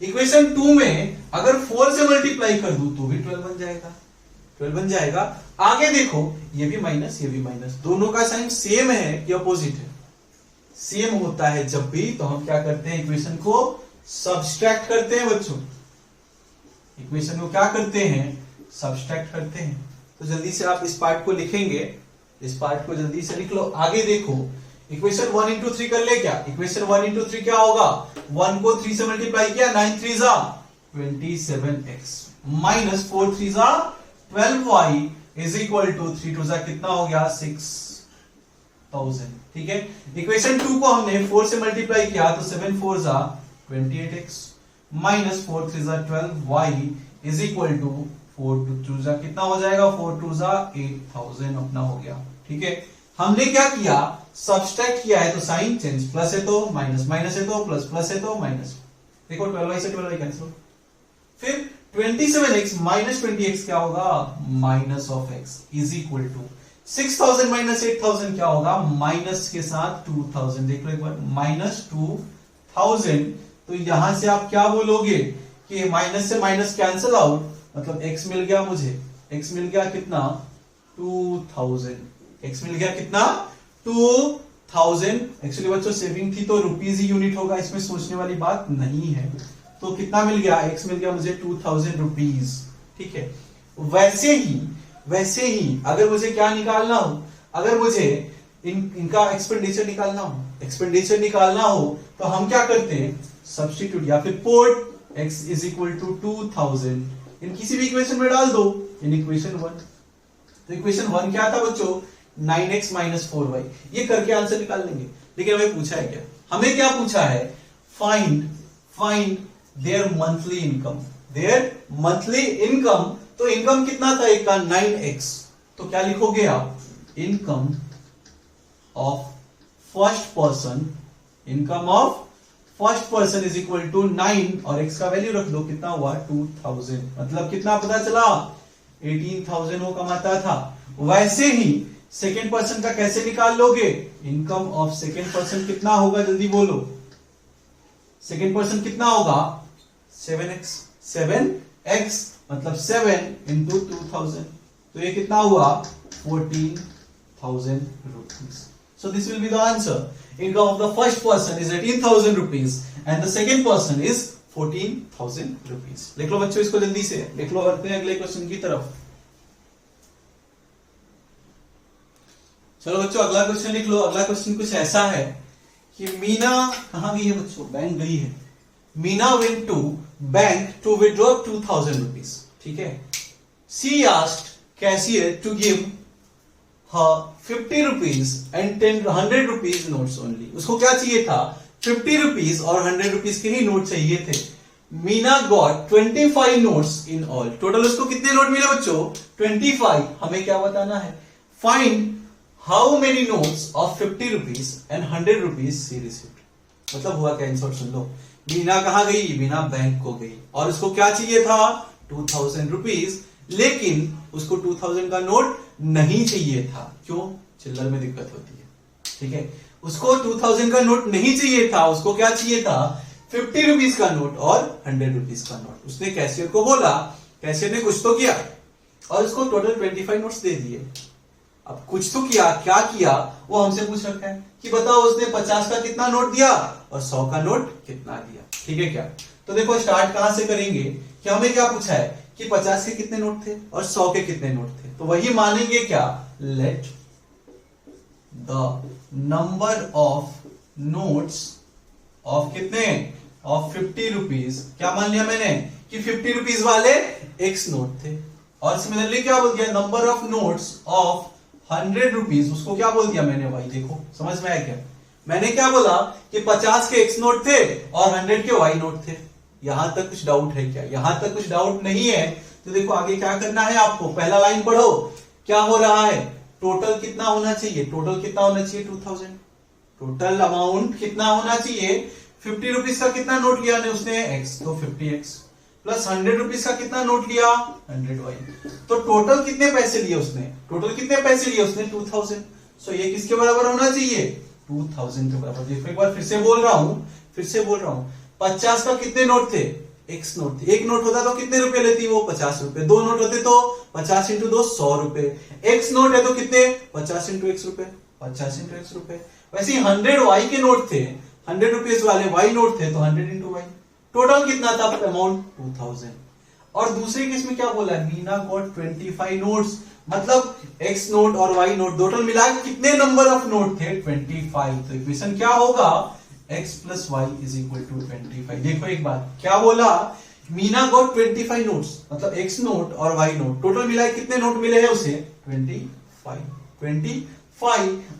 इक्वेशन 2 में अगर 4 से मल्टीप्लाई कर दूं तो भी 12 बन जाएगा, 12 बन जाएगा। आगे देखो ये भी माइनस ये भी माइनस, दोनों का साइन सेम है कि अपोजिट है, सेम होता है जब भी, तो हम क्या करते हैं इक्वेशन को सब्सट्रैक्ट करते हैं बच्चों, इक्वेशन को क्या करते हैं सब्सट्रैक्ट करते हैं। तो जल्दी से आप इस पार्ट को लिखेंगे, इस पार्ट को जल्दी से लिख लो। आगे देखो, इक्वेशन 1 इंटू 3 कर ले क्या? इक्वेशन 1 इंटू 3 क्या होगा? 1 को 3 से मल्टीप्लाई किया, 9 3 जा 27x माइनस 4 3 जा 12y इज इक्वल टू 3 2 जा कितना हो गया? 6000। ठीक है, इक्वेशन 2 को हमने 4 से मल्टीप्लाई किया तो 7 4 जा 28x माइनस 4 3 जा 12y इज इक्वल टू 4 2 जा कितना हो जाएगा? 4 2 जा 8000 अपना हो गया। ठीक है, हमने क्या किया? सब्सट्रैक्ट किया है तो साइन चेंज, प्लस है तो माइनस, माइनस है तो प्लस, प्लस है तो माइनस। देखो 12y से 12y कैंसिल। फिर 27x माइनस 20x क्या होगा? Minus of x is equal to 6000 minus 8000 क्या होगा? माइनस के साथ 2000। देख लो एक बार, माइनस 2000। तो यहां से आप क्या बोलोगे कि माइनस से माइनस कैंसिल आउट, मतलब x मिल गया मुझे, x मिल गया कितना? 2000। x मिल गया कितना? 2000। एक्चुअली बच्चों सेविंग थी तो रुपीज ही यूनिट होगा, इसमें सोचने वाली बात नहीं है। तो कितना मिल गया? x मिल गया मुझे 2000 रुपीज। ठीक है, वैसे ही अगर मुझे क्या निकालना हो, अगर मुझे इनका एक्सपेंडिचर निकालना हो तो हम क्या करते हैं? सब्स्टिट्यूट या फिर put x is equal to 2000 in किसी भी इक्वेशन में डाल दो, इन इक्वेशन 1। तो इक्वेशन 1 क्या था बच्चों? 9x minus 4y। ये करके आंसर निकाल लेंगे। लेकिन हमें पूछा है क्या? हमें क्या पूछा है? Find their monthly income. तो इनकम कितना था एक का? 9x। तो क्या लिखोगे आप? Income of first person is equal to 9 और x का वैल्यू रख दो, कितना हुआ? 2000। मतलब कितना पता चला? 18,000 वो कमाता था। वैसे ही सेकेंड पर्सन का कैसे निकाल लोगे? इनकम ऑफ सेकेंड पर्सन कितना होगा? जल्दी बोलो, सेकेंड पर्सन कितना होगा? 7x मतलब 7 इंटू 2000। तो ये कितना हुआ? 14,000 rupees. So this will be the answer. Income of the first person is 18,000 rupees and the second person is 14,000 rupees. लिख लो बच्चों इसको जल्दी से, लिख लो। बढ़ते हैं अगले क्वेश्चन की तरफ। चलो बच्चों अगला क्वेश्चन लिख लो। अगला क्वेश्चन कुछ ऐसा है कि मीना कहां गई है बच्चों? बैंक गई है। Meena went to bank to withdraw 2,000 rupees. ठीक है, she asked cashier to give her 50 rupees and 100 rupees notes only. उसको क्या चाहिए था? 50 rupees और 100 rupees के ही नोट चाहिए थे। Meena got 25 notes in all. Total उसको कितने नोट मिले बच्चों? 25। हमें क्या बताना है? Find how many notes of 50 rupees and 100 rupees she received. मतलब हुआ क्या? इन सुन लो। मीना कहां गई? मीना बैंक को गई और उसको क्या चाहिए था? 2000 रुपीज। लेकिन उसको 2000 का नोट नहीं चाहिए था। क्यों? चिल्लर में दिक्कत होती है। ठीक है, उसको 2000 का नोट नहीं चाहिए था। उसको क्या चाहिए था? 50 रुपीज का नोट और 100 रुपीज का नोट। उसने कैशियर को बोला, कैशियर ने कुछ तो किया और उसको टोटल 25 नोट्स दे दिए। अब कुछ तो किया, क्या किया वो हमसे पूछ रखा है कि बताओ उसने 50 का कितना नोट दिया और 100 का नोट कितना दिया। ठीक है क्या? तो देखो स्टार्ट कहां से करेंगे कि हमें क्या पूछा है कि 50 के कितने नोट थे और 100 के कितने नोट थे। तो वही मानेंगे क्या? Let the number of notes of कितने? Of 50 rupees. क्या मान लिया मैंने कि 50 रुपीज वाले एक्स नोट थे। और सिमिलरली क्या बोल दिया? Number of notes of 100 rupees, उसको क्या बोल दिया मैंने? भाई देखो समझ में आया क्या? मैंने क्या बोला कि 50 के एक्स नोट थे और 100 के वाई नोट थे। यहां तक कुछ डाउट है क्या? यहां तक कुछ डाउट नहीं है। तो देखो आगे क्या करना है आपको। पहला लाइन पढ़ो, क्या हो रहा है? टोटल कितना होना चाहिए? टोटल कितना होना चाहिए? 2000। टोटल अमाउंट कितना होना चाहिए? 50 रुपीज का कितना नोट लिया ने उसने? एक्स, तो 50x प्लस 100 रुपीज का कितना नोट लिया? 100y। तो टोटल कितने पैसे लिए उसने? टोटल कितने पैसे लिए उसने? 2000। सो ये किसके बराबर होना चाहिए? 2000 के बराबर। देखो एक बार फिर से बोल रहा हूं 50 का कितने नोट थे? एक्स नोट थे। एक नोट होता तो कितने रुपए लेती वो? 50 रुपए। दो नोट होते तो 50 इंटू 2 100 रुपए। एक्स नोट है तो कितने? 50 इंटू एक्स रुपए, 50 इंटू एक्स रुपए। वैसे ही 100 वाई के नोट थे, 100 रुपीज वाले वाई नोट थे तो 100 इंटू वाई। टोटल कितना था अमाउंट? 2000। और दूसरे केस में क्या बोला? Meena got 25 notes. मतलब x नोट और y नोट टोटल मिला के कितने नंबर ऑफ नोट थे 25। तो इक्वेशन क्या होगा x plus Y is equal to 25। देखो एक बात क्या बोला, मीना गॉट 25 नोट्स, मतलब x नोट और y नोट टोटल मिला के कितने नोट मिले हैं उसे 25।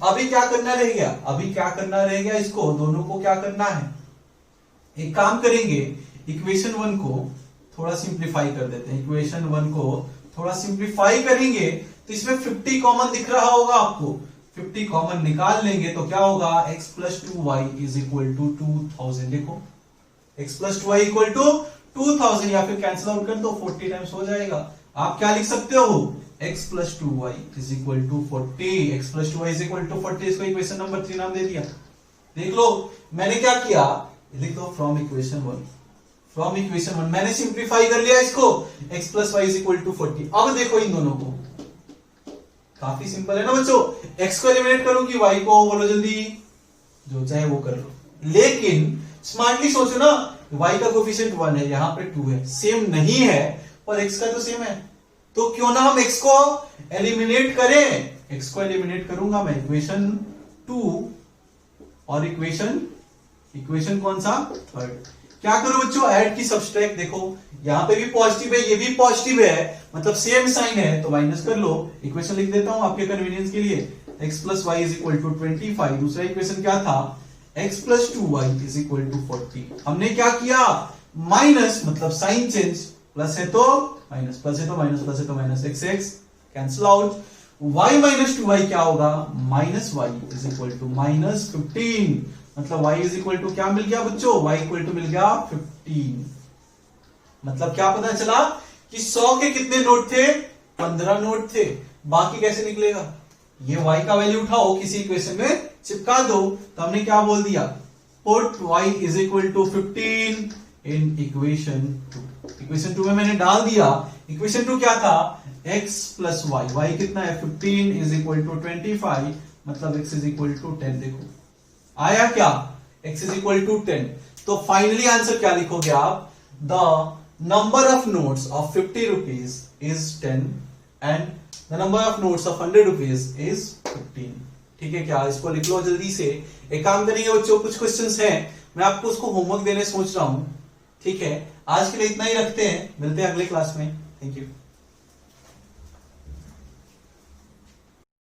अभी क्या करना रह गया, अभी क्या करना रह गया, इसको दोनों को क्या करना है, एक काम करेंगे, इक्वेशन 1 को थोड़ा सिंप्लीफाई कर देते हैं। इक्वेशन 1 को थोड़ा सिंप्लीफाई करेंगे तो इसमें 50 कॉमन दिख रहा होगा आपको, 50 कॉमन निकाल लेंगे तो क्या होगा x plus 2y is equal to 2000। देखो x plus 2y equal to 2000, या फिर कैंसिल आउट कर दो 40 टाइम्स हो जाएगा। आप क्या लिख सकते हो x plus 2y is equal to 40, x plus 2y is equal to 40, इसको इक्वेशन नंबर 3 नाम दे दिया। देख लो मैंने क्या किया, लिख दो फ्रॉम इक्वेशन 1 मैंने सिंप्लीफाई कर लिया इसको, x plus Y is equal to 40। अब देखो इन दोनों को, काफी सिंपल है ना बच्चों, x को एलिमिनेट करूं कि y को, बोलो जल्दी, जो चाहे वो कर लो। लेकिन स्मार्टली सोचो ना, y का कोफिशिएंट 1 है, यहां पे 2 है, सेम नहीं है, पर x का तो सेम है, तो क्यों ना हम x को एलिमिनेट करें। x को एलिमिनेट करूंगा मैं, इक्वेशन 2 और इक्वेशन कौन सा, थर्ड। क्या करो बच्चों, ऐड की सब्सट्रैक्ट, देखो यहां पे भी पॉजिटिव है, ये भी पॉजिटिव है, मतलब सेम साइन है, तो माइनस कर लो। इक्वेशन लिख देता हूं आपके कन्वीनियंस के लिए, x plus Y is equal to 25। दूसरा इक्वेशन क्या था, x plus 2y is equal to 40। हमने क्या किया, माइनस, मतलब साइन चेंज, प्लस है तो माइनस, प्लस है तो माइनस, प्लस है तो minus, x cancel out, y minus 2y क्या होगा, minus y is equal to minus 15, मतलब y इज इक्वल टू क्या मिल गया बच्चों, y इक्वल टू मिल गया 15। मतलब क्या पता चला कि 100 के कितने नोट थे, 15 नोट थे। बाकी कैसे निकलेगा, ये y का वैल्यू उठाओ किसी इक्वेशन में चिपका दो, तो हमने क्या बोल दिया, put y is equal to 15 in equation 2। Equation 2 में मैंने डाल दिया, इक्वेशन 2 क्या था, x प्लस वाई, y कितना है 15 इज इक्वल टू 25, मतलब x इज इक्वल टू 10। देखो आया क्या, x इज इक्वल टू 10। तो फाइनली आंसर क्या लिखोगे आप, the number of notes of 50 rupees is 10 and the number of notes of 100 rupees is 15। ठीक है क्या, इसको लिख लो जल्दी से। एक काम करेंगे बच्चों, कुछ क्वेश्चंस हैं, मैं आपको उसको होमवर्क देने सोच रहा हूं। ठीक है, आज के लिए इतना ही रखते हैं, मिलते हैं अगले क्लास में। Thank you.